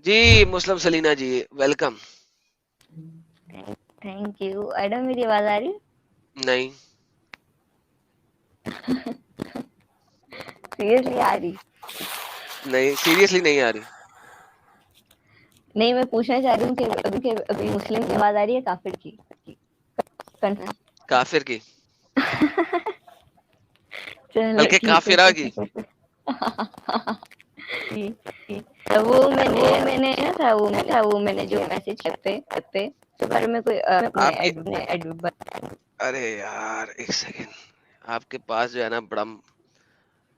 जी मुस्लिम Salina ji, welcome. Thank you. Adam, मेरी आवाज आ रही है? नहीं सीरियसली आ रही? नहीं, सीरियसली नहीं आ रही। नहीं, मैं पूछना चाह रही हूँ कि अभी मुस्लिम की आवाज आ रही है काफिर की? कंफर्म? काफिर की, चलो बल्कि ठीक है काफिरा की। तो वो मैंने जो मैसेज पे पर मैं कोई अपने आपके एड अरे यार एक सेकेंड, आपके पास जो है ना बड़ा,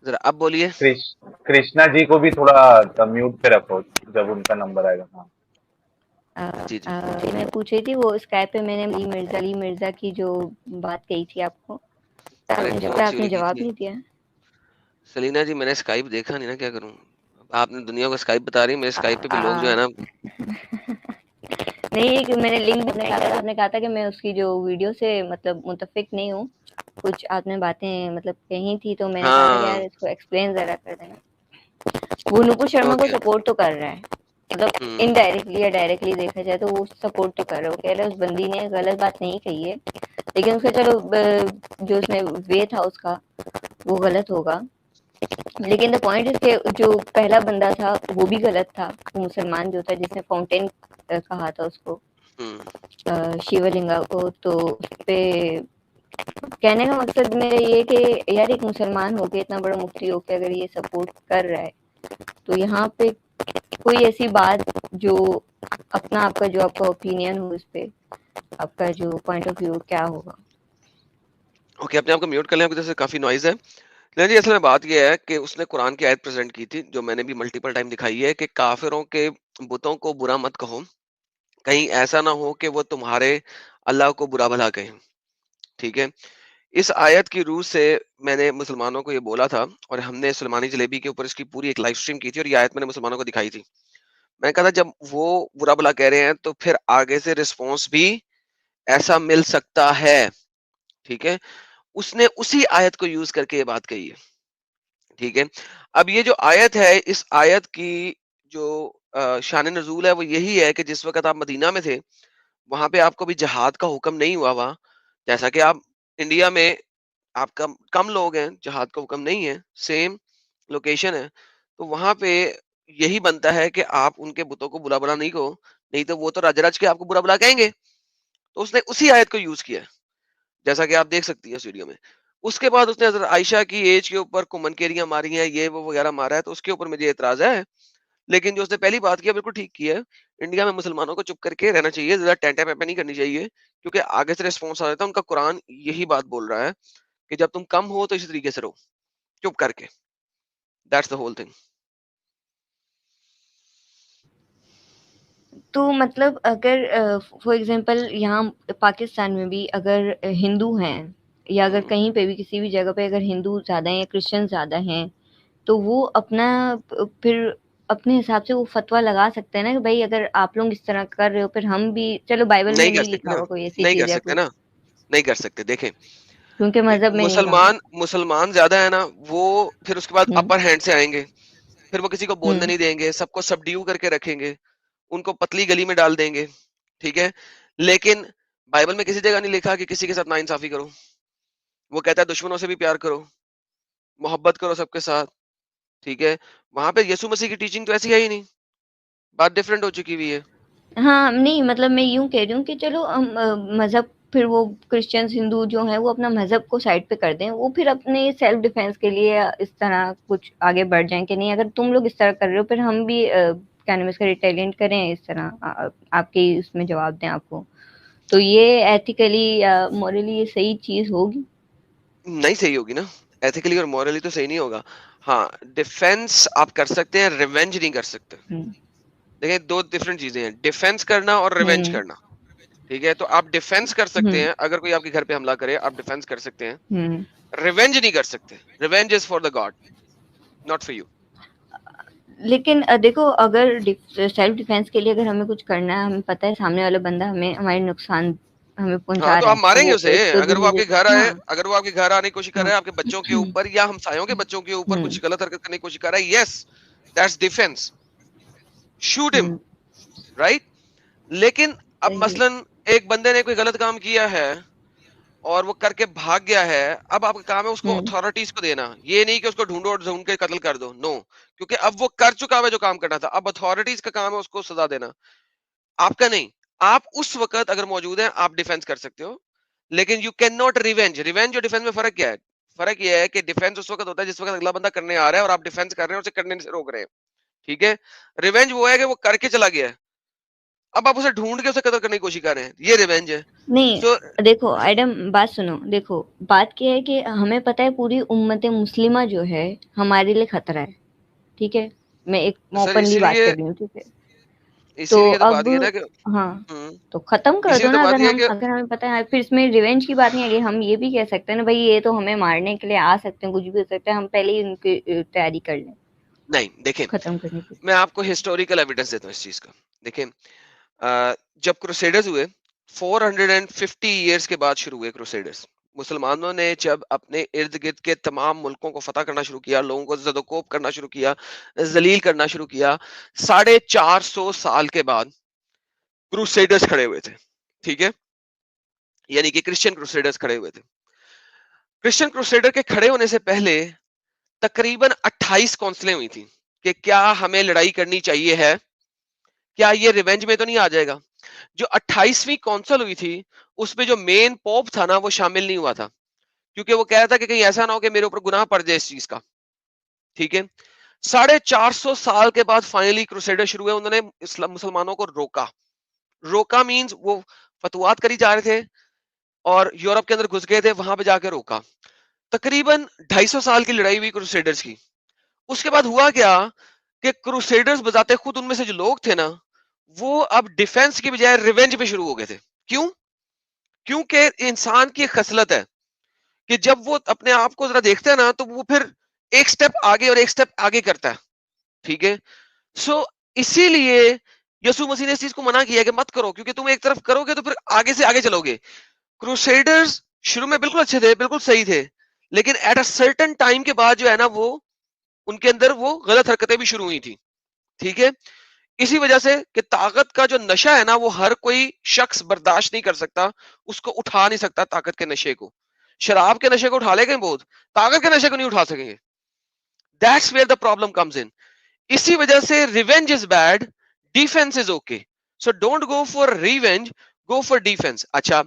जरा अब बोलिए। कृष्णा जी को भी थोड़ा म्यूट पे रखो जब उनका नंबर आएगा। हाँ, जी जी। मैं पूछ रही थी वो स्काइप पे मैंने अली मिर्जा की जो बात कही थी आपको, अरे कौन सी आपने वाली की जवाब थी नहीं दिया। सलीना जी? मैंने स्काइप देखा नहीं ना, क्या करूं। आपने दुनिया को स्काइप बता रही, मेरे स्काइप पे भी लोग जो है ना। नहीं, एक मैंने लिंक बनाया था, आपने कहा था कि मैं उसकी जो वीडियो से मतलब मुतफिक नहीं हूँ, कुछ आपने बातें मतलब कही थी, तो मैंने कहा था कि यार हाँ, इसको एक्सप्लेन जरा कर देना। वो नुपुर शर्मा को ओके। सपोर्ट तो कर रहा है, मतलब हम्म, इनडायरेक्टली या डायरेक्टली देखा जाए तो वो सपोर्ट तो कर रहा है, वो कह रहा है उस बंदी ने गलत बात नहीं कही है, लेकिन उसका चलो जो उसमें वे था उसका वो गलत होगा, लेकिन द पॉइंट इज के जो पहला बंदा था वो भी गलत था, वो मुसलमान जो था जिसने फाउंटेन कहा था उसको, हम्म। शिवलिंगा को, तो उसपे कहने का मकसद मेरा ये कि यार एक मुसलमान होके इतना बड़ा मुफ्ती होके अगर ये सपोर्ट कर रहा है, तो यहाँ पे कोई ऐसी बात जो अपना आपका जो आपका ओपिनियन हो उस पे, आपका जो पॉइंट ऑफ व्यू क्या होगा? ओके, अपने आप को म्यूट कर लें, आपकी तरफ से काफी नॉइज है। नहीं जी, असल में बात यह है कि उसने कुरान की आयत प्रेजेंट की थी, जो मैंने भी मल्टीपल टाइम दिखाई है, कि काफिरों के बुतों को बुरा मत कहो, कहीं ऐसा ना हो कि वो तुम्हारे अल्लाह को बुरा भला कहें। ठीक है, इस आयत की रूह से मैंने मुसलमानों को ये बोला था, और हमने सुलेमानी जलेबी के ऊपर इसकी पूरी एक लाइव स्ट्रीम की थी, और ये आयत मैंने मुसलमानों को दिखाई थी। मैंने कहा था जब वो बुरा भला कह रहे हैं तो फिर आगे से रिस्पॉन्स भी ऐसा मिल सकता है। ठीक है, उसने उसी आयत को यूज करके ये बात कही है। ठीक है, अब ये जो आयत है, इस आयत की जो शान नजूल है वो यही है कि जिस वक्त आप मदीना में थे, वहां पे आपको भी जिहाद का हुक्म नहीं हुआ हुआ। जैसा कि आप इंडिया में, आप कम लोग हैं, जिहाद का हुक्म नहीं है, सेम लोकेशन है, तो वहां पे यही बनता है कि आप उनके बुतों को बुरा भला नहीं कहो, नहीं तो वो तो रज रज के आपको बुरा भला कहेंगे। तो उसने उसी आयत को यूज किया है, जैसा कि आप देख सकती है इस वीडियो में। उसके बाद उसने हजरत आयशा की एज के ऊपर कुमनकेरियां मारी हैं, ये वो वगैरह मारा है, तो उसके ऊपर मुझे एतराज है। लेकिन जो उसने पहली बात किया बिल्कुल ठीक किया है। इंडिया में मुसलमानों को चुप करके रहना चाहिए, ज्यादा टेंटे पेपे नहीं करनी चाहिए, क्योंकि आगे से रिस्पॉन्स आ जाता है। उनका कुरान यही बात बोल रहा है कि जब तुम कम हो तो इसी तरीके से रहो, चुप करके। That's the whole thing. तो मतलब अगर फॉर एग्जांपल यहाँ पाकिस्तान में भी अगर हिंदू हैं, या अगर कहीं पे भी किसी भी जगह पे अगर हिंदू ज़्यादा हैं या क्रिश्चियन ज़्यादा हैं, तो वो अपना फिर अपने हिसाब से वो फतवा लगा सकते हैं ना कि भाई अगर आप लोग इस तरह कर रहे हो, फिर हम भी, चलो बाइबल में नहीं कर नहीं सकते लिखा ना, हुआ कोई ऐसी नहीं कर चीज़ या सकते कुछ, ना, नहीं कर सकते। देखें, क्योंकि मज़हब में नहीं कहा। मुसलमान ज्यादा है ना, वो फिर उसके बाद हुँ, अपर हैंड से आएंगे, फिर वो किसी को बोलने हुँ, नहीं देंगे, सबको सबड्यू करके रखेंगे, उनको पतली गली में डाल देंगे। ठीक है, लेकिन बाइबल में किसी जगह नहीं लिखा कि किसी के साथ नाइंसाफी करो। वो कहता है दुश्मनों से भी प्यार करो, मोहब्बत करो सबके साथ। ठीक है, वहां पे यीशु मसीह की टीचिंग तो ऐसी है ही नहीं, बात डिफरेंट हो चुकी हुई है। हाँ, नहीं मतलब मैं यूँ कह रही हूँ कि चलो मज़हब, फिर वो क्रिश्चियंस, हिंदू जो हैं वो अपना मज़हब को साइड पे कर दें, वो फिर अपने सेल्फ डिफेंस के लिए इस तरह कुछ आगे बढ़ जाएँ कि नहीं अगर तुम लोग इस तरह कर रहे हो, फिर हम भी क्या नाम है इसका, रिटेलिएट करें इस तरह, आपके उसमें जवाब दें आपको। तो ये एथिकली या मॉरली ये सही चीज़ होगी? नहीं सही होगी ना, एथिकली और मॉरली तो सही नहीं होगा। हाँ, डिफेंस आप कर सकते हैं, रिवेंज नहीं कर सकते। हुँ, देखिए, दो डिफरेंट चीजें हैं, डिफेंस करना और रिवेंज हुँ, करना। ठीक है, तो आप डिफेंस कर सकते हुँ, हैं, अगर कोई आपके घर पे हमला करे आप डिफेंस कर सकते हैं, हुँ। रिवेंज नहीं कर सकते। Revenge is for the God, not for you. लेकिन देखो अगर सेल्फ डिफेंस के लिए अगर हमें कुछ करना है, हमें पता है सामने वाला बंदा हमें हमारे नुकसान हमें हाँ, पहुंचा तो रहा आप है, तो मारेंगे वो उसे। एक तो अगर वो आपके दूसरे, घर आए, हाँ, अगर वो आपके घर आने की कोशिश कर रहा हाँ, है, आपके बच्चों के ऊपर या हमसायों के बच्चों के ऊपर हुँ, कुछ गलत हरकत करने की कोशिश कर रहा है, yes, that's defence. Shoot him, right. लेकिन अब सही। मसलन एक बंदे ने कोई गलत काम किया है और वो करके भाग गया है, अब आपका काम है उसको अथॉरिटीज को देना, ये नहीं कि उसको ढूंढो और ढूंढ के कत्ल कर दो, नो, क्योंकि अब वो कर चुका है जो काम करना था, अब अथॉरिटीज का काम है उसको सजा देना, आपका नहीं। आप उस वक्त अगर मौजूद हैं आप डिफेंस कर सकते हो, लेकिन you can not revenge. Revenge और डिफेंस में फर्क क्या है? फर्क यह है कि डिफेंस उस वक्त होता है जिस वक्त अगला बंदा करने आ रहा है और आप डिफेंस कर रहे हैं, उसे करने से रोक रहे हैं, ठीक है। रिवेंज वो है कि वो करके चला गया है, अब आप उसे ढूंढ के उसे कत्ल करने की कोशिश कर रहे हैं, ये रिवेंज है। नहीं सो देखो एडम, बात सुनो, देखो बात क्या है कि हमें पता है पूरी उम्मत मुस्लिमा जो है हमारे लिए खतरा है, ठीक है, मैं एक सर ओपनली बात इसीलिए कर रही हूँ, ठीक है। तो इसीलिए तो बात अब ये ना कि हाँ, हम्म, तो खत्म कर इसीलिए दो तो ना, बात अगर ये है हम कि अगर हमें पता है, फिर इसमें रिवेंज की बात नहीं है, हम ये भी कह सकते हैं ना भाई ये तो हमें मारने के लिए आ सकते हैं, कुछ भी हो सकता है, हम पहले ही उनकी तैयारी कर लें नहीं, देखें, खत्म करने की। मैं आपको हिस्टोरिकल एविडेंस देता हूँ इस चीज का। देखें, जब क्रूसेडर्स हुए 450 इयर्स के बाद शुरू हुए क्रूसेडर्स, मुसलमानों ने जब अपने इर्द गिर्द के तमाम मुल्कों को फतह करना शुरू किया, लोगों को जदोकोब करना शुरू किया, जलील करना शुरू किया, 450 साल के बाद क्रूसेडर्स खड़े हुए थे, ठीक है, यानी कि क्रिश्चियन क्रूसेडर्स खड़े हुए थे। क्रिश्चियन क्रूसेडर के खड़े होने से पहले तकरीबन 28 काउंसिलें हुई थी कि क्या हमें लड़ाई करनी चाहिए है, क्या ये रिवेंज में तो नहीं आ जाएगा। जो 28वीं काउंसिल हुई थी उसमें जो मेन पोप था ना वो शामिल नहीं हुआ था, क्योंकि वो कह रहा था कि कहीं ऐसा ना हो कि मेरे ऊपर गुनाह पड़ जाए इस चीज का, ठीक है। 450 साल के बाद फाइनली क्रूसेडर शुरू हुए, उन्होंने मुसलमानों को रोका। रोका मींस वो फतवात करी जा रहे थे और यूरोप के अंदर घुस गए थे, वहां पे जाके रोका। तकरीबन 250 साल की लड़ाई हुई क्रूसेडर्स की। उसके बाद हुआ क्या कि क्रूसेडर्स बजाते खुद उनमें से जो लोग थे ना, वो अब डिफेंस की बजाय रिवेंज पे शुरू हो गए थे। क्यों? क्योंकि इंसान की एक खसलत है कि जब वो अपने आप को जरा देखता है ना तो वो फिर एक स्टेप आगे और एक स्टेप आगे करता है, ठीक है। सो इसीलिए यसु मसीह ने इस चीज को मना किया कि मत करो, क्योंकि तुम एक तरफ करोगे तो फिर आगे से आगे चलोगे। क्रूसेडर्स शुरू में बिल्कुल अच्छे थे, बिल्कुल सही थे, लेकिन एट अ सर्टेन टाइम के बाद जो है ना वो उनके अंदर वो गलत हरकतें भी शुरू हुई थी, ठीक है। इसी वजह से कि ताकत का जो नशा है ना वो हर कोई शख्स बर्दाश्त नहीं कर सकता, उसको उठा नहीं सकता ताकत के नशे को। शराब के नशे को उठा लेंगे बहुत, ताकत के नशे को नहीं उठा सकेंगे। That's where the problem comes in. इसी वजह से revenge is bad, defence is okay. So don't go for revenge, go for defence. अच्छा,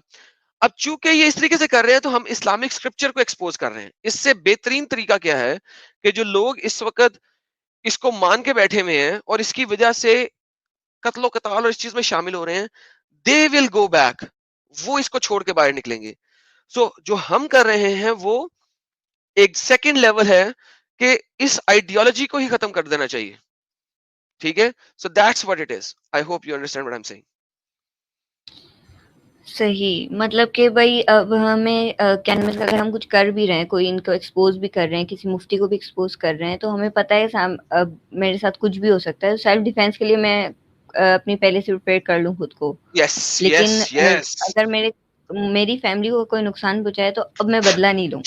अब चूंकि ये इस तरीके से कर रहे हैं तो हम इस्लामिक स्क्रिप्चर को एक्सपोज कर रहे हैं। इससे बेहतरीन तरीका क्या है कि जो लोग इस वक्त इसको मान के बैठे हुए हैं और इसकी वजह से कत्लो कताल और इस चीज में शामिल हो रहे हैं, दे विल गो बैक, वो इसको छोड़ के बाहर निकलेंगे। सो जो हम कर रहे हैं वो एक सेकंड लेवल है कि इस आइडियोलॉजी को ही खत्म कर देना चाहिए, ठीक है। So that's what it is. I hope you understand what I am saying. सही, मतलब कि भाई अब हमें क्या मतलब अगर हम कुछ कर भी रहे हैं, कोई इनको एक्सपोज भी कर रहे हैं, किसी मुफ्ती को भी एक्सपोज कर रहे हैं, तो हमें पता है अब मेरे साथ कुछ भी हो सकता है, सेल्फ डिफेंस के लिए मैं अपनी पहले से प्रिपेयर कर लूं खुद को। यस यस लेकिन यस। अगर मेरी फैमिली को कोई नुकसान पहुंचाए तो अब मैं बदला नहीं लूं,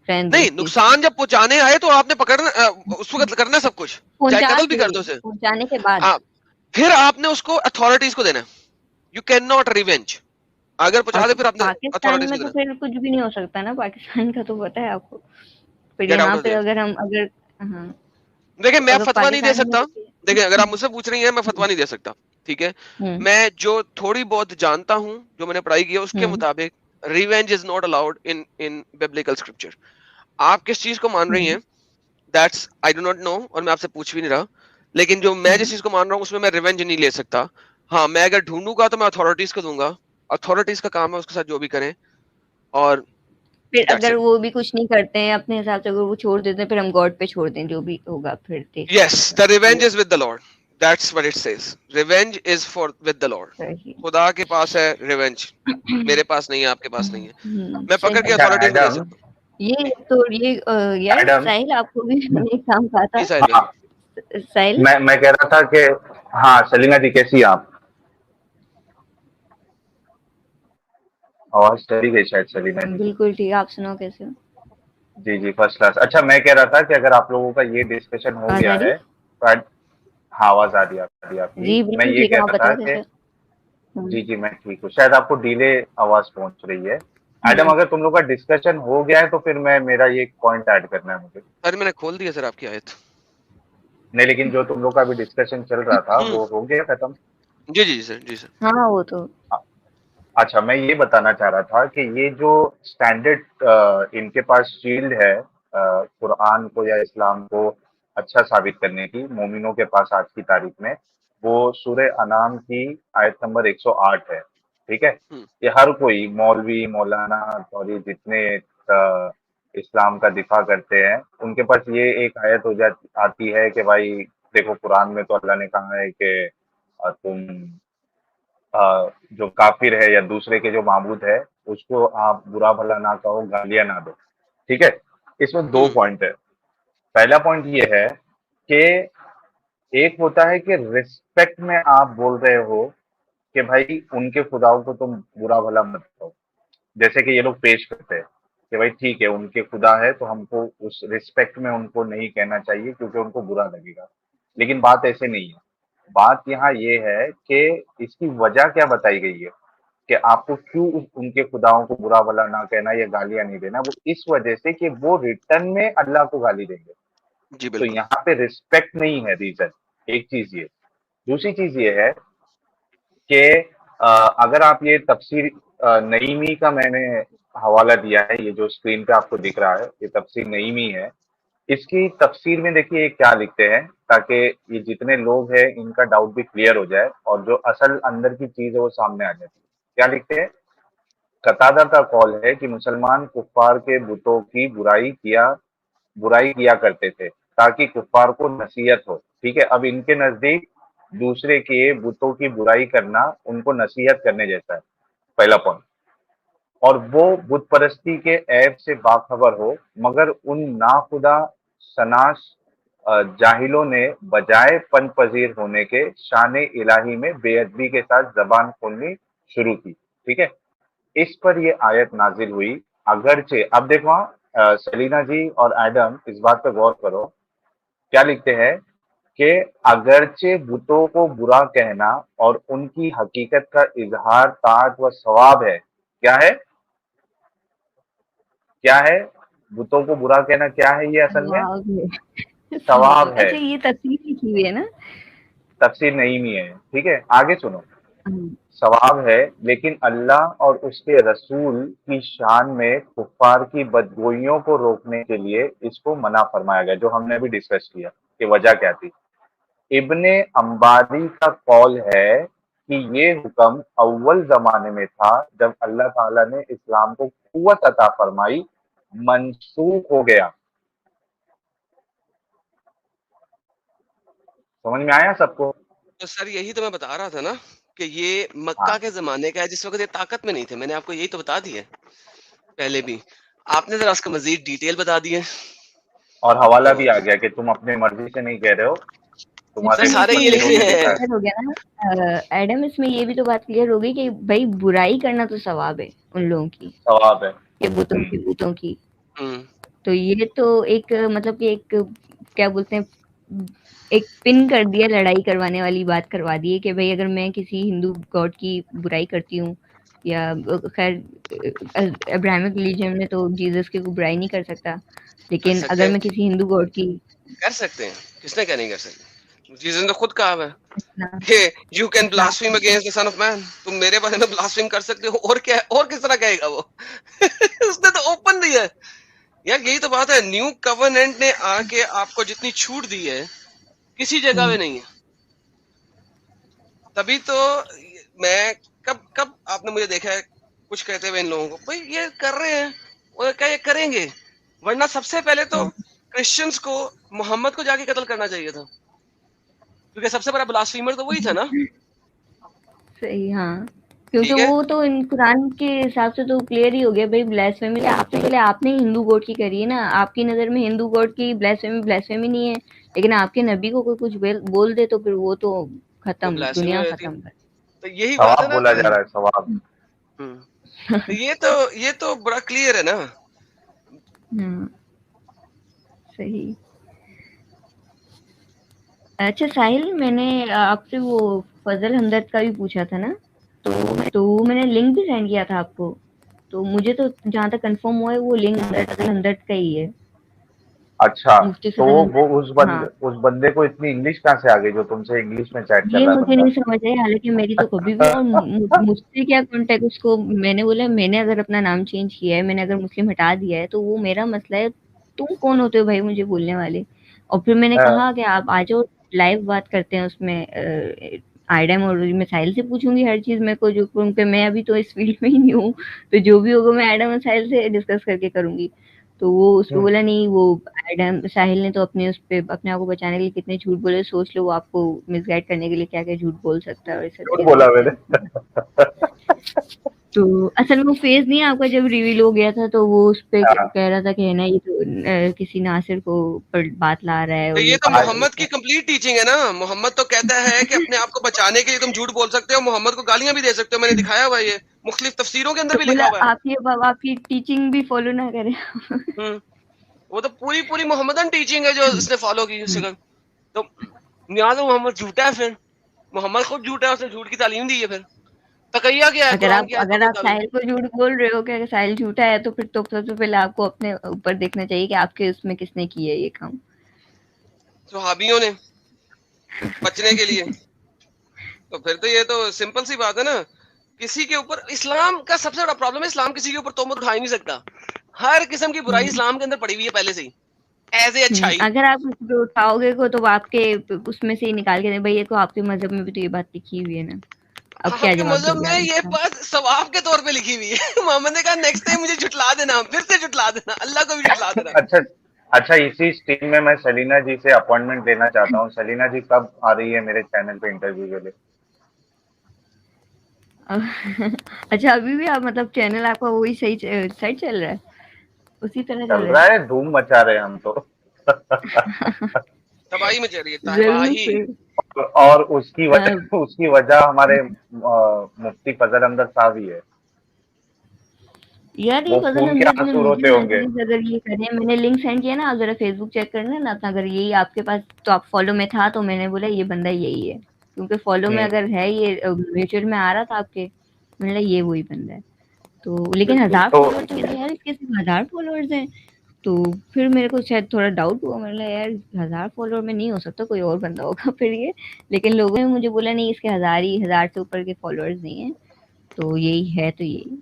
रहने दो नहीं, इस चीज को। नुकसान जब पहुंचाने आए तो आपने पकड़ना उस वक्त करना है सब कुछ, चाहे पहुंचा कत्ल भी कर के दो उसे। पहुंचाने के बाद हाँ, फिर आपने उसको अथॉरिटीज को देना है। You can not revenge. अगर पहुंचा दे फिर आपने पाकिस्तान अथॉरिटीज में को तो देना फिर कुछ भी नहीं हो सकता ना, पाकिस्तान का तो पता है आपको। फिर गेट आउट यहाँ ऑफ पे देयर। अगर हम अगर हाँ, देखिए, तो मैं अगर फतवा नहीं दे पाकिस्तान में सकता। देखिए, अगर आप मुझसे पूछ रही हैं, मैं फतवा नहीं दे सकता, ठीक है। हुँ, मैं जो थोड़ी बहुत जानता हूं, जो मैंने पढ़ाई की है उसके हुँ, मुताबिक revenge is not allowed in in biblical scripture. आप किस चीज को मान रही हुँ, हैं, that's I do not know, और मैं आपसे पूछ भी नहीं रहा। लेकिन जो मैं जिस हुँ। चीज को मान रहा हूँ उसमें मैं रिवेंज नहीं ले सकता। हाँ, मैं अगर ढूंढूंगा तो मैं अथॉरिटीज को दूंगा, अथॉरिटीज का काम है उसके साथ जो भी करें, और फिर दैट्स अगर इट। वो भी कुछ नहीं करते हैं अपने हिसाब से, अगर वो छोड़ देते हैं, फिर हम गॉड पे छोड़ दें, जो भी होगा फिर देख यस, लेंगे। द रिवेंज ये is with the Lord, that's what it says. Revenge is for with the Lord. सही। खुदा के पास है रिवेंज, मेरे पास नहीं है, आपके पास नहीं है। मैं पकड़ के सही। अच्छा अथॉरिटीज को दे एडम, सकता हूँ। ये यार एडम, साहिल आपको भी मैंने एक काम कहा जी था। साहिल भाई। हाँ, साहिल मैं कह रहा था कि हाँ सलीना जी कैसी हैं आप? आवाज चली गई शायद सलीना जी की। बिल्कुल ठीक, आप सुनाओ कैसे हो? जी जी, फर्स्ट क्लास। अच्छा, मैं कह रहा था कि अगर आप लोगों का ये डिस्कशन हो आवाज़ आ गया रही है है? तो हाँ, आवाज आ रही है आपकी। जी, मैं बिल्कुल ये ठीक हूँ, कह आप रहा था बता रहे कि थे। हुँ, जी, जी, मैं ठीक हूँ। शायद आपको डिले आवाज पहुंच रही है। एडम, हुँ। अगर तुम लोग का डिस्कशन हो गया है तो फिर मैं, मेरा ये एक पॉइंट ऐड करना है मुझे। सर मैंने खोल दिया सर आपकी आयत। नहीं, लेकिन जो तुम लोग का अभी डिस्कशन चल रहा था हुँ। वो हो गया खत्म? जी, जी, जी सर। जी सर। हाँ, वो तो अच्छा, मैं ये बताना चाह रहा था कि ये जो स्टैंडर्ड इनके पास शील्ड है कुरान को या इस्लाम को अच्छा साबित करने की, मोमिनों के पास आज की तारीख में, वो सूरह अनाम की आयत नंबर 108 है। ठीक है? हुँ, ये हर कोई मौलवी, मौलाना और ये जितने इस्लाम का दिफा करते हैं, उनके पास ये एक आयत हो जाती आती है कि भाई देखो, कुरान में तो अल्लाह ने कहा है कि तुम जो काफिर है या दूसरे के जो माबूद है, उसको आप बुरा भला ना कहो, गालियां ना दो। ठीक है? इसमें दो हुँ, पॉइंट है। पहला पॉइंट ये है कि एक होता है कि रिस्पेक्ट में आप बोल रहे हो कि भाई उनके खुदाओं को तुम बुरा भला मत कहो। जैसे कि ये लोग पेश करते हैं कि भाई ठीक है, उनके खुदा है तो हमको उस रिस्पेक्ट में उनको नहीं कहना चाहिए क्योंकि उनको बुरा लगेगा। लेकिन बात ऐसे नहीं है। बात यहाँ ये है कि इसकी वजह क्या बताई गई है कि आपको क्यों उनके खुदाओं को बुरा भला ना कहना या गालियां नहीं देना। वो इस वजह से कि वो रिटर्न में अल्लाह को गाली देंगे। जी तो बिल्कुल। यहाँ पे रिस्पेक्ट नहीं है रीजन। एक चीज ये। दूसरी चीज ये है कि अगर आप ये तफसीर नईमी का मैंने हवाला दिया है, ये जो स्क्रीन पे आपको दिख रहा है ये तफसीर नईमी है। इसकी तफसीर में देखिए ये क्या लिखते हैं, ताकि ये जितने लोग हैं इनका डाउट भी क्लियर हो जाए और जो असल अंदर की चीज है वो सामने आ जाए। क्या लिखते हैं? कतादा का कॉल है कि मुसलमान कुफ्फार के बुतों की बुराई किया करते थे ताकि कुफ्फार को नसीहत हो। ठीक है? अब इनके नजदीक दूसरे के बुतों की बुराई करना उनको नसीहत करने जैसा है। पहला पॉइंट। और वो बुत परस्ती के ऐब से बाखबर हो, मगर उन नाखुदा सनाश जाहिलों ने बजाय पन पजीर होने के शान इलाही में बेअदबी के साथ जबान खोलनी शुरू की। ठीक है? इस पर ये आयत नाजिल हुई। अगरचे, अब देखो सलीना जी और एडम, इस बात पे गौर करो। क्या लिखते हैं कि अगरचे बुतों को बुरा कहना और उनकी हकीकत का इजहार ताअत व सवाब है। क्या है? क्या है? बुतों को बुरा कहना क्या है ये असल में? सवाब है। सवाब सवाब, है। अच्छा ये तस्वीर लिखी हुई है ना? तफसीर नहीं भी है। ठीक है, आगे सुनो। हुँ, सवाब है, लेकिन अल्लाह और उसके रसूल की शान में कुफ्फार की बदगोइयों को रोकने के लिए इसको मना फरमाया गया, जो हमने भी डिस्कस किया कि वजह क्या थी। इब्ने अंबारी का कौल है कि ये हुक्म अव्वल जमाने में था जब अल्लाह ताला ने इस्लाम को कुव्वत अता फरमाई, मंसूख हो गया। समझ में आया सबको? तो सर यही तो मैं बता रहा था ना कि ये मक्का हाँ। के ज़माने का है जिस वक़्त ये ताकत में नहीं थे। मैंने आपको यही तो बता दिया है पहले भी। आपने ज़रा उसका मज़ीद डिटेल बता दी है। और हवाला तो भी आ गया कि तुम अपने मर्जी से नहीं कह रहे हो, सर तुम्हारे लेकिन सारे इसमें ये ये वकीलों लिखे भी ने तो लिखा है। हैं। क्लियर हो गया ना एडम, इसमें ये भी तो बात क्लियर हो गई कि भाई बुराई करना तो सवाब है उन लोगों की, सवाब है। ये बुतों की। हुँ, तो ये तो एक मतलब कि एक क्या बोलते हैं, एक पिन कर दिया, लड़ाई करवाने वाली बात करवा दी है कि भाई अगर मैं किसी हिंदू गॉड की बुराई करती हूँ या खैर अब्राहमिक रिलीजन में तो जीसस की कोई बुराई नहीं कर सकता, कर लेकिन सकते अगर हैं। मैं किसी हिंदू गॉड की कर सकते हैं। किसने क्या नहीं कर सकते? जीसस ने तो खुद कहा है इस्लाम कि you can Islam blaspheme against the son of man. तुम मेरे बारे में ब्लास्फेम कर सकते हो और क्या है? और किस तरह कहेगा वो? उसने तो ओपन दिया है। यार यही तो बात है। न्यू कवेनेंट ने आके आपको जितनी छूट दी है, किसी जगह हुँ, में नहीं है। तभी तो मैं कब कब आपने मुझे देखा है कुछ कहते हुए इन लोगों को, भाई ये कर रहे हैं और क्या ये करेंगे? वरना सबसे पहले तो हुँ, क्रिश्चियंस को मोहम्मद को जाके कत्ल करना चाहिए था, क्योंकि सबसे बड़ा ब्लास्फेमर तो वही था ना। सही हाँ, क्योंकि ठीक है। वो तो इन कुरान के हिसाब से तो क्लियर ही हो गया भाई, ब्लास्फेमी आपने पहले आपने हिंदू गॉड की करी है ना, आपकी नज़र में हिंदू गॉड की ब्लास्फेमी ब्लास्फेमी नहीं है, लेकिन आपके नबी को कोई कुछ बोल दे तो फिर वो तो वो खत्म, ब्लास्फेमी हो दुनिया जाती है। खत्म कर। तो यही बात है सवाब ना। बोला तो जा रहा है, सवाब। तो ये तो बड़ा क्लियर है ना। हाँ, सही। अच्छा साहिल, मैंने आपसे वो फजल हमदर्द का भी पूछा था ना, तो मैंने लिंक भी सेंड किया था आपको। तो मुझे तो जहाँ तक कंफर्म हुआ है वो लिंक फजल हमदर्द का ही है। अच्छा, मुफ्ती तो फजल वो हमदर्द। हाँ, उस बंदे को इतनी इंग्लिश कहाँ से आ गई जो तुमसे इंग्लिश में चैट कर ये रहा है मुझे बंदा? नहीं समझ आई, हालाँकि मेरी तो कभी भी, और मुझसे क्या कॉन्टेक्ट उसको। मैंने बोला मैंने अगर अपना नाम चेंज किया है, मैंने अगर मुस्लिम हटा दिया है तो वो मेरा मसला है, तुम कौन होते हो भाई मुझे बोलने वाले? और फिर मैंने हाँ, कहा कि आप आ जाओ, लाइव बात करते हैं उसमें, आइडम और मिसाइल से पूछूँगी हर चीज़ मेरे को जो, क्योंकि मैं अभी तो इस फील्ड में ही नहीं हूँ, तो जो भी होगा मैं आइडम और साहिल से डिस्कस करके करूँगी। तो वो उसपे हम्म, बोला नहीं, वो एडम साहिल ने तो अपने उस पे अपने आप को बचाने के लिए कितने झूठ बोले, सोच लो वो आपको मिसगाइड करने के लिए क्या-क्या झूठ बोल सकता है और ये सब झूठ चीज़ें बोला होते मैंने। हैं। तो असल में वो फेज़ नहीं है आपका, जब रिवील हो गया था तो वो उस पे हाँ, कह रहा था कि है ना ये तो किसी नासिर को पर बात ला रहा है तो और ये ये तो सब मोहम्मद चीज़ें। की कंप्लीट टीचिंग है ना। मोहम्मद तो कहता है कि अपने आप को बचाने के लिए तुम झूठ बोल सकते हो, मोहम्मद को गालियां भी दे सकते हो, मैंने दिखाया हुआ है ये, मुख्तलिफ तफसीरों के अंदर तो भी लिखा बोला हुआ है। आपकी टीचिंग भी फॉलो ना करें। हम्म। वो तो पूरी पूरी मोहम्मदन टीचिंग है जो इसने फॉलो की हुँ। उससे। तो यहाँ तो मोहम्मद झूठा है, फिर मोहम्मद खुद झूठा है, उसने झूठ की तालीम दी है। फिर तकैया क्या है कुरान की आयतों अगर के आप मुताबिक? साहिल को झूठ बोल रहे हो कि अगर साहिल झूठा है तो फिर तो सबसे पहले आपको अपने ऊपर देखना चाहिए कि आपके उसमें किसने किया है ये काम। सहाबियों ने बचने के लिए। तो फिर तो ये तो सिंपल सी बात है ना। किसी के ऊपर इस्लाम का सबसे बड़ा प्रॉब्लम है, इस्लाम किसी के ऊपर तोहमत उठा ही नहीं सकता। हर किस्म की बुराई हुँ। इस्लाम के अंदर पड़ी हुई है पहले से ही, एज ए अच्छाई। अगर आप किसी पे उठाओगे को तो आपके उसमें से ही निकाल के दें, भई ये तो आपके मज़हब में भी तो ये बात लिखी हुई है ना। अब क्या आपके जवाब मजहब दोगे में आप ये इसका? बात सवाब के तौर पे लिखी हुई है। मोहम्मद ने कहा नेक्स्ट टाइम मुझे झुटला देना, फिर से झुटला देना, अल्लाह को भी झुटला देना। अच्छा, अच्छा, इसी स्ट्रीम में मैं सलीना जी से अपॉइंटमेंट लेना चाहता हूँ। सलीना जी कब आ रही है मेरे चैनल पे इंटरव्यू के लिए? अ, अच्छा, अभी भी आप मतलब चैनल आपका वही सही चल रहा है? उसी तरह चल चल रहा रहा है? है, धूम मचा रहे हैं हम तो। तबाही में चल रही है, ज़रूर तबाही। फिर। और अ, उसकी वजह हमारे मुफ्ती फजल अहमद साहब ही है। यार ये वो फजल खून के हमदर्द ने आंसू मुझे रोते ना होंगे। प्लीज, अगर ये करें, मैंने लिंक सेंड किया ना, आप जरा फेसबुक चेक करना ना अपना, अगर यही आपके पास तो आप फॉलो में था तो मैंने बोला ये बंदा यही है, क्योंकि फॉलो में हम्म, अगर है ये म्यूचुअल में आ रहा था आपके, मैंने बोला ये वही बंदा है। तो लेकिन बिल्कुल। 1000 तो फॉलोअर तो यार, इसके सिर्फ 1000 फॉलोअर्स हैं। तो फिर मेरे को शायद थोड़ा डाउट हुआ, मैंने बोला यार 1000 फॉलोअर में नहीं हो सकता, कोई और बंदा होगा फिर ये। लेकिन लोगों ने मुझे बोला नहीं, इसके 1000 से ऊपर के फॉलोअर्स नहीं है, तो यही है तो यही।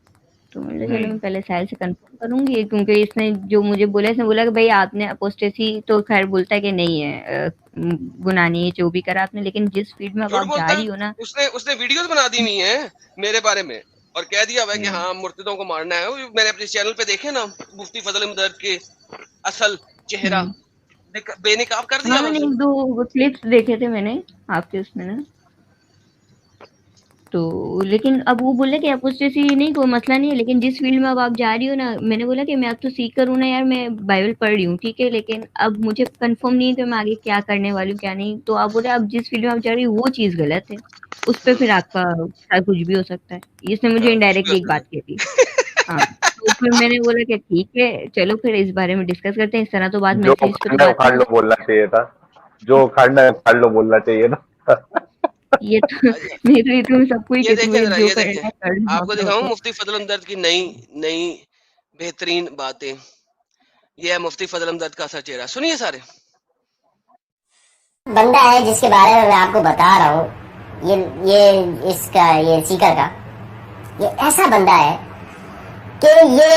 तो मैंने कहा चलो हम्म, मैं पहले साहिल से कंफर्म करूँगी, क्योंकि इसने जो मुझे बोला, इसने बोला कि भई आपने अपोस्टेसी तो ख़ैर बोलता है कि नहीं है, गुनाह नहीं है जो भी करा आपने, लेकिन जिस फील्ड में अब झूठ आप जा बोलता है। रही हो ना। उसने उसने वीडियोस बना दी हुई हैं मेरे बारे में, और कह दिया हुआ है कि हम्म, हाँ मुर्तदों को मारना है। वो मैंने अपने चैनल पे देखे ना, मुफ्ती फजल हमदर्द के असल चेहरा हुँ। बेनकाब कर दिया हाँ, हुआ मैंने उसने। 1-2 क्लिप्स देखे थे मैंने आपके उसमें ना। तो लेकिन अब वो बोले कि अपोस्टेसी नहीं, कोई मसला नहीं है, लेकिन जिस फील्ड में अब आप जा रही हो ना, मैंने बोला कि मैं अब तो सीकर हूँ ना यार, मैं बाइबल पढ़ रही हूँ, ठीक है, लेकिन अब मुझे कंफर्म नहीं है कि मैं आगे क्या करने वाली हूँ क्या नहीं। तो आप बोले अब जिस फील्ड में आप जा रही हो वो चीज़ गलत है, उस पे फिर आपका कुछ भी हो सकता है। इसने मुझे कुछ भी हो इनडायरेक्टली एक सकता बात कही थी। हाँ, तो फिर मैंने बोला कि ठीक है, चलो फिर इस बारे में डिस्कस करते हैं, इस तरह तो बात जो मैसेज पे तो उखाड़ना है बात उखाड़ नहीं लो होती। बोलना चाहिए था। जो उखाड़ना है उखाड़ लो बोलना चाहिए ना। ये तो है। नहीं तो ये तो मैं सबको ही ये कहती हूँ देखें भाई जरा, जो ये देखें, करना है कर लो आपको अपने दिखाऊं ऊपर। मुफ्ती फजल हमदर्द की नई नई बेहतरीन बातें। ये है मुफ्ती फजल हमदर्द का असल चेहरा, सुनिए सारे। बंदा है जिसके बारे में मैं आपको बता रहा हूँ, ये इसका ये सीकर का ये ऐसा बंदा है कि ये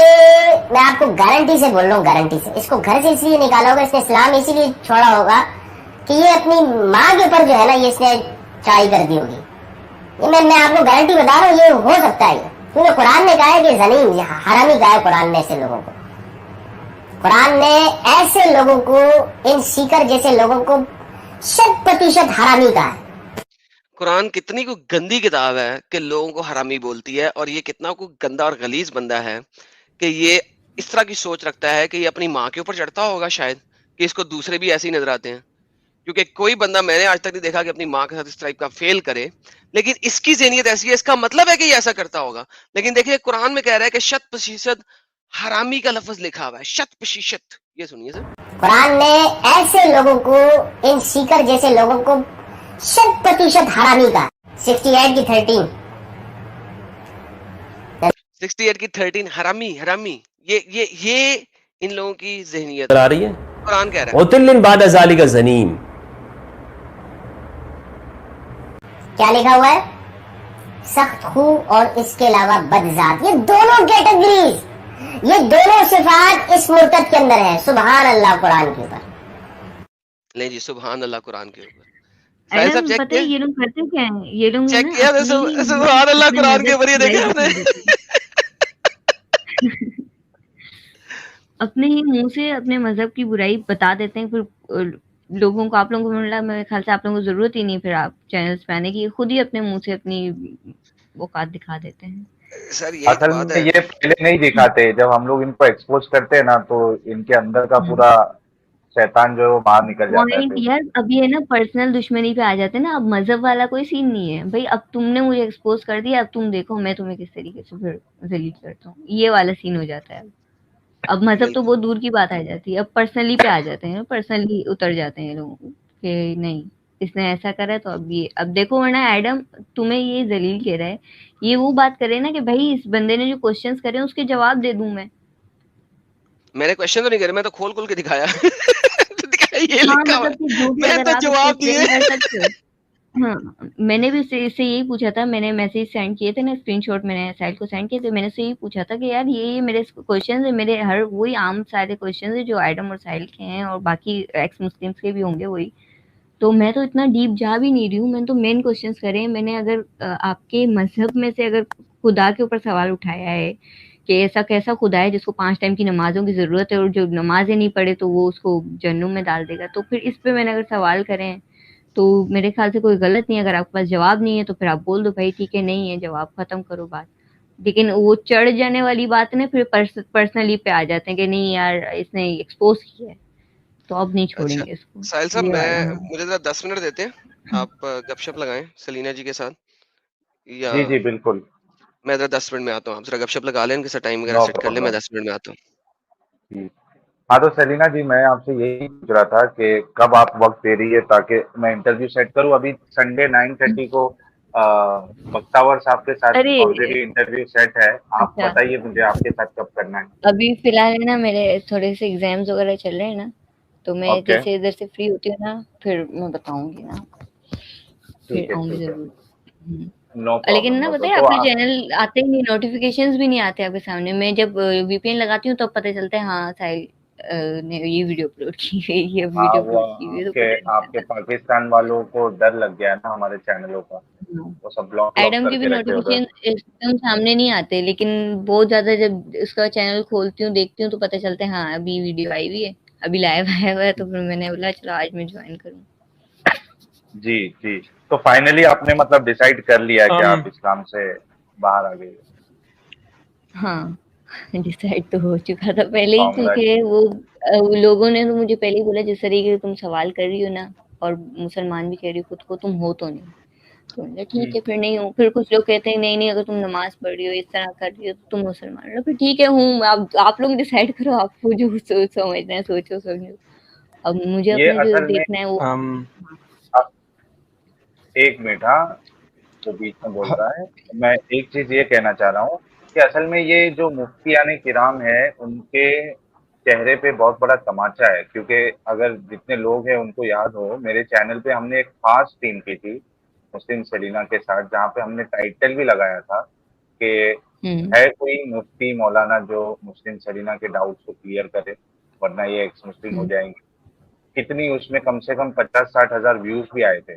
मैं आपको गारंटी से बोल रहा हूँ, गारंटी से इसको घर से इसलिए निकाला होगा, इसने इस्लाम इसीलिए छोड़ा होगा कि ये अपनी माँ के ऊपर जो है ना ये इसने चढ़ाई कर दी होगी। ये मैं आपको गारंटी बता रहा हूँ, ये हो सकता है, क्योंकि कुरान ने कहा है कि जमीन हरामी कहा है कुरान ने ऐसे लोगों को। कुरान ने ऐसे लोगों को, इन सीकर जैसे लोगों को 100% हरामी कहा है। कुरान कितनी को गंदी किताब है कि लोगों को हरामी बोलती है, और ये कितना को गंदा और गलीज बंदा है कि ये इस तरह की सोच रखता है कि ये अपनी माँ के ऊपर चढ़ता होगा शायद, कि इसको दूसरे भी ऐसे ही नजर आते हैं। क्योंकि कोई बंदा मैंने आज तक नहीं देखा कि अपनी माँ के साथ इस टाइप का फेल करे, लेकिन इसकी ज़हनियत ऐसी है, इसका मतलब है कि ये ऐसा करता होगा। लेकिन देखिए कुरान में कह रहा है कि 100% हरामी का लफ्ज लिखा हुआ है, 100%। ये सुनिए सर। कुरान ने ऐसे लोगों को, इन सीकर जैसे लोगों को 100% हरामी का 68 की 13 68 की 13 हरामी हरामी, ये इन लोगों की जहनियत आ है, रही है। कुरान कह रहा है। उतिल्लिन बाद ज़ालिका ज़नीम, क्या लिखा हुआ है? सख्त खू और इसके अलावा बदजात, ये दोनों कैटेगरीज, ये दोनों सिफात इस मुर्तद के अंदर है। सुभान अल्लाह कुरान के ऊपर। ले जी, सुभान अल्लाह कुरान के ऊपर। साहिल साहब एडम चेक पता है किया? ये लोग करते क्या है, ये लोग है चेक ना किया अपने ही सुभान अल्लाह अपने कुरान के मजहब ऊपर, की ये बुराई देखा दिखा आपने? देते हैं। अपने ही मुंह से अपने मजहब की बुराई बता देते हैं, फिर लोगों को, आप लोगों को मिला, मेरे ख्याल से आप लोगों को जरूरत ही नहीं फिर आप चैनल्स पे आने की, खुद ही अपने मुंह से अपनी औकात दिखा देते हैं। सर यही तो असल बात में है। ये पहले नहीं दिखाते, जब हम लोग इनको एक्सपोज करते हैं ना, तो इनके अंदर का पूरा शैतान जो है वो बाहर निकल जाता है पॉइंट फिर। यार, अब ये ना पर्सनल दुश्मनी पे आ जाते हैं ना, अब मजहब वाला कोई सीन नहीं है भाई, अब तुमने मुझे एक्सपोज कर दिया, अब तुम देखो मैं तुम्हें किस तरीके से फिर जलील करता हूँ, ये वाला सीन हो जाता है। अब मजहब तो बिल्कुल। बहुत दूर की बात आ जाती है, अब पर्सनली पे आ जाते हैं, पर्सनली उतर जाते हैं लोगों को कि नहीं इसने ऐसा करा है, तो अब ये, अब देखो, वरना एडम तुम्हें ये जलील कह रहा है, ये वो बात करे ना कि भाई इस बंदे ने जो क्वेश्चंस करे हैं, उसके जवाब दे दूं मैं। मैंने क्वेश्चन तो नहीं करे, मैं तो खोल खोल के दिखाया। तो दिखाया ये हाँ लिखा हुआ मतलब है, कि जो भी, मैंने अगर तो आप इसको जवाब एक्सप्लेन दिए। कर सकते हो। हाँ, मैंने भी इससे यही पूछा था, मैंने मैसेज सेंड किए थे ना, स्क्रीनशॉट मैंने साहिल को सेंड किए थे, मैंने उससे यही पूछा था कि यार ये मेरे क्वेश्चन है, मेरे हर वही आम सारे क्वेश्चन है जो एडम और साहिल के हैं और बाकी एक्स मुस्लिम्स के भी होंगे वही, तो मैं तो इतना डीप जा भी नहीं रही हूँ, मैंने तो मेन क्वेश्चंस करे हैं। मैंने अगर आपके मजहब में से अगर खुदा के ऊपर सवाल उठाया है कि ऐसा कैसा खुदा है जिसको 5 टाइम की नमाजों की जरूरत है और जो नमाजें नहीं पढ़े तो वो उसको जहन्नुम में डाल देगा, तो फिर इस पे मैंने अगर सवाल करे हैं तो मेरे ख्याल से कोई गलत नहीं है। अगर आपके पास जवाब नहीं है तो फिर आप बोल दो भाई ठीक है, नहीं है जवाब, खत्म करो बात। लेकिन वो चढ़ जाने वाली बात ना, फिर पर्सनली पे आ जाते हैं कि नहीं यार इसने एक्सपोज किया है, तो अब नहीं अच्छा छोड़ेंगे इसको, साहिल साहब, ये वाला। मैं हाँ मुझे जरा 10 मिनट देते हैं, आप गपशप लगाएं सलीना जी के साथ, या जी जी बिल्कुल। मैं जरा 10 मिनट में आता हूँ, आप जरा गपशप लगा लें, उनके साथ टाइम वगैरह नो सेट कर ले, मैं प्रॉब्लम। 10 मिनट में आता हूँ। जी। हाँ तो सेलिना जी, मैं आपसे यही पूछ रहा था कि कब आप वक्त दे रही है ताकि मैं इंटरव्यू सेट करूँ। अभी संडे 9:30 को बख्तावर साहब के साथ अरे ऑलरेडी इंटरव्यू सेट है। आप अच्छा, बताइए मुझे आपके साथ कब करना है। अभी फिलहाल है ना मेरे थोड़े से एग्जाम्स वगैरह चल रहे हैं ना, तो मैं ओके, जैसे इधर से फ्री होती हूँ ना फिर मैं बताऊंगी ना, ठीक फिर है आऊंगी ठीक है। जरूर। हम्म। नो लेकिन प्रॉब्लम, ना नो पता प्रॉब्लम। है तो आपके चैनल आते ही नहीं, नोटिफिकेशंस भी नहीं आते आपके सामने, मैं जब वीपीएन लगाती हूँ तब पता चलता है हाँ साहिल ने ये वीडियो अपलोड की हुई है, ये हाँ, वीडियो वो अपलोड की हुई है, तो आपके पता नहीं आपके चलता। पाकिस्तान वालों को डर लग गया है ना हमारे चैनलों का। हाँ। वो सब ब्लॉक ब्लॉक एडम के भी करके रखे उधर। नोटिफिकेशन एकदम सामने नहीं आते, लेकिन बहुत ज्यादा जब उसका चैनल खोलती हूँ देखती हूँ तो पता चलता है हाँ अभी वीडियो आई हुई है, अभी लाइव आया हुआ है, तो फिर मैंने बोला चलो आज मैं ज्वाइन करूँ। जी जी। तो फाइनली आपने मतलब डिसाइड कर लिया कि आप इस्लाम से बाहर आ गए। हाँ, डिसाइड तो हो चुका था पहले ही, कांग्रेट। क्योंकि वो लोगों ने तो मुझे पहले ही बोला जिस तरीके से तुम सवाल कर रही हो ना, और मुसलमान भी कह रही हो खुद को, तुम हो तो नहीं। तो मैंने कहा ठीक है फिर नहीं हूँ, फिर कुछ लोग कहते हैं नहीं नहीं अगर तुम नमाज पढ़ रही हो इस तरह कर रही हो तो तुम मुसलमान हो, फिर ठीक है हूँ, आप लोग डिसाइड करो, आपको जो समझना है सोचो समझो, अब मुझे ये अपना जो असल में देखना है वो। अब एक मिनट, हाँ, जो बीच में बोल रहा है, मैं एक चीज ये कहना चाह रहा हूँ कि असल में ये जो मुफ्तियाने किराम है उनके चेहरे पे बहुत बड़ा तमाचा है। क्योंकि अगर जितने लोग हैं उनको याद हो, मेरे चैनल पे हमने एक खास टीम की थी मुस्लिम सेलिना के साथ, जहाँ पे हमने टाइटल भी लगाया था कि हम्म है कोई मुफ्ती मौलाना जो मुस्लिम सेलिना के डाउट्स को क्लियर करे, वरना ये एक्स मुस्लिम हो हम्म। जाएंगे। कितनी, उसमें कम से कम 50-60 हजार व्यूज भी आए थे।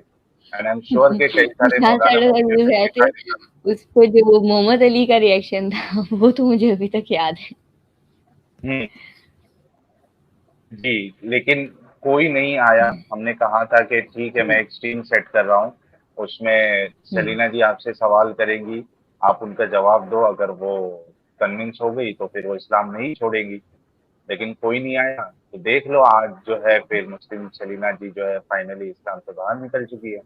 एंड आई एम श्योर के कई सारे 50-60 मौलाना हजार मुफ्तियों व्यूज ने आए देखा थे, है। उस पर जो वो मोहम्मद अली का रिएक्शन था वो तो मुझे अभी तक याद है। हम्म, जी। लेकिन कोई नहीं आया। हमने कहा था कि ठीक है, मैं एक टीम सेट कर रहा हूँ, उसमें हम्म। सेलिना जी आपसे सवाल करेंगी, आप उनका जवाब दो। अगर वो कन्विंस हो गई तो फिर वो इस्लाम नहीं छोड़ेंगी। लेकिन कोई नहीं आया, तो देख लो आज जो है फिर मुस्लिम सेलिना जी जो है फाइनली इस्लाम से बाहर निकल चुकी है।